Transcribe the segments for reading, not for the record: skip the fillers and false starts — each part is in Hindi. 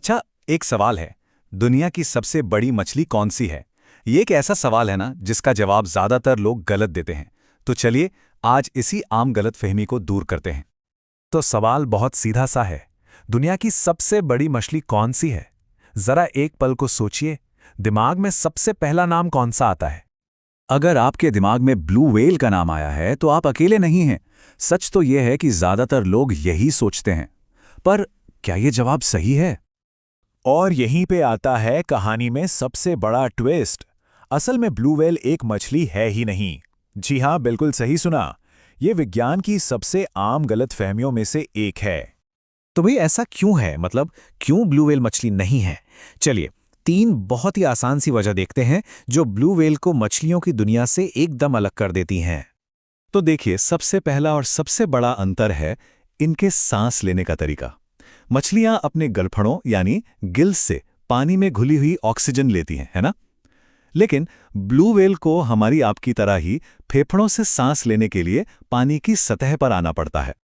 अच्छा, एक सवाल है। दुनिया की सबसे बड़ी मछली कौन सी है? ये एक ऐसा सवाल है ना जिसका जवाब ज्यादातर लोग गलत देते हैं। तो चलिए आज इसी आम गलतफहमी को दूर करते हैं। तो सवाल बहुत सीधा सा है। दुनिया की सबसे बड़ी मछली कौन सी है? जरा एक पल को सोचिए, दिमाग में सबसे पहला नाम कौन सा आता है? अगर आपके दिमाग में ब्लू व्हेल का नाम आया है तो आप अकेले नहीं हैं। सच तो यह है कि ज्यादातर लोग यही सोचते हैं। पर क्या यह जवाब सही है? और यहीं पे आता है कहानी में सबसे बड़ा ट्विस्ट। असल में ब्लू व्हेल एक मछली है ही नहीं। जी हाँ, बिल्कुल सही सुना। ये विज्ञान की सबसे आम गलतफहमियों में से एक है। तो भाई ऐसा क्यों है? मतलब क्यों ब्लू व्हेल मछली नहीं है? चलिए, 3 बहुत ही आसान सी वजह देखते हैं जो ब्लू व्हेल को मछलियों की दुनिया से एकदम अलग कर देती हैं। तो देखिए, सबसे पहला और सबसे बड़ा अंतर है इनके सांस लेने का तरीका। मछलियां अपने गलफड़ों यानी गिल्स से पानी में घुली हुई ऑक्सीजन लेती हैं, है ना? लेकिन ब्लू व्हेल को हमारी आपकी तरह ही फेफड़ों से सांस लेने के लिए पानी की सतह पर आना पड़ता है।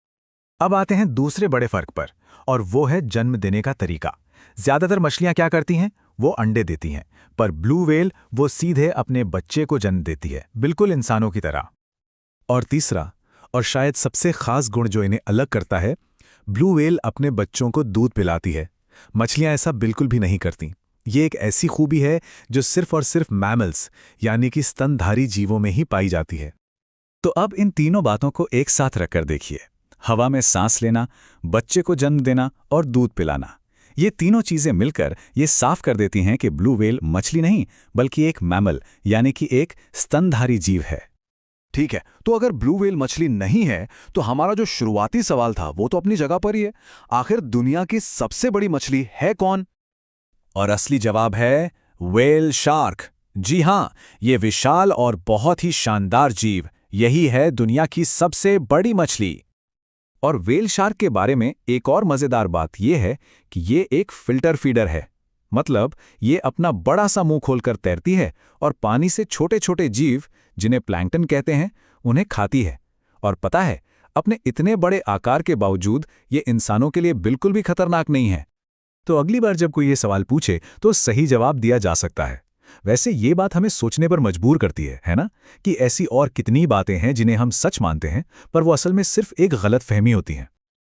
अब आते हैं दूसरे बड़े फर्क पर, और वो है जन्म देने का तरीका। ज्यादातर मछलियां क्या करती हैं? वो अंडे देती हैं, पर ब्लू व्हेल वो सीधे अपने बच्चे को जन्म देती है, बिल्कुल इंसानों की तरह। और तीसरा, और शायद सबसे खास गुण जो इन्हें अलग करता है, ब्लू व्हेल अपने बच्चों को दूध पिलाती है। मछलियां ऐसा बिल्कुल भी नहीं करती। ये एक ऐसी खूबी है जो सिर्फ और सिर्फ मैमल्स यानी कि स्तनधारी जीवों में ही पाई जाती है। तो अब इन तीनों बातों को एक साथ रखकर देखिए। हवा में सांस लेना, बच्चे को जन्म देना और दूध पिलाना, ये तीनों चीजें मिलकर ये साफ कर देती हैं कि ब्लू व्हेल मछली नहीं बल्कि एक मैमल यानी कि एक स्तनधारी जीव है। ठीक है, तो अगर ब्लू व्हेल मछली नहीं है तो हमारा जो शुरुआती सवाल था वो तो अपनी जगह पर ही है। आखिर दुनिया की सबसे बड़ी मछली है कौन? और असली जवाब है व्हेल शार्क। जी हां, ये विशाल और बहुत ही शानदार जीव, यही है दुनिया की सबसे बड़ी मछली। और व्हेल शार्क के बारे में एक और मजेदार बात यह है कि ये एक फिल्टर फीडर है। मतलब ये अपना बड़ा सा मुंह खोलकर तैरती है और पानी से छोटे छोटे जीव, जिन्हें प्लैंकटन कहते हैं, उन्हें खाती है। और पता है, अपने इतने बड़े आकार के बावजूद ये इंसानों के लिए बिल्कुल भी खतरनाक नहीं है। तो अगली बार जब कोई ये सवाल पूछे तो सही जवाब दिया जा सकता है। वैसे ये बात हमें सोचने पर मजबूर करती है ना? कि ऐसी और कितनी बातें हैं जिन्हें हम सच मानते हैं पर वो असल में सिर्फ एक गलतफहमी होती हैं।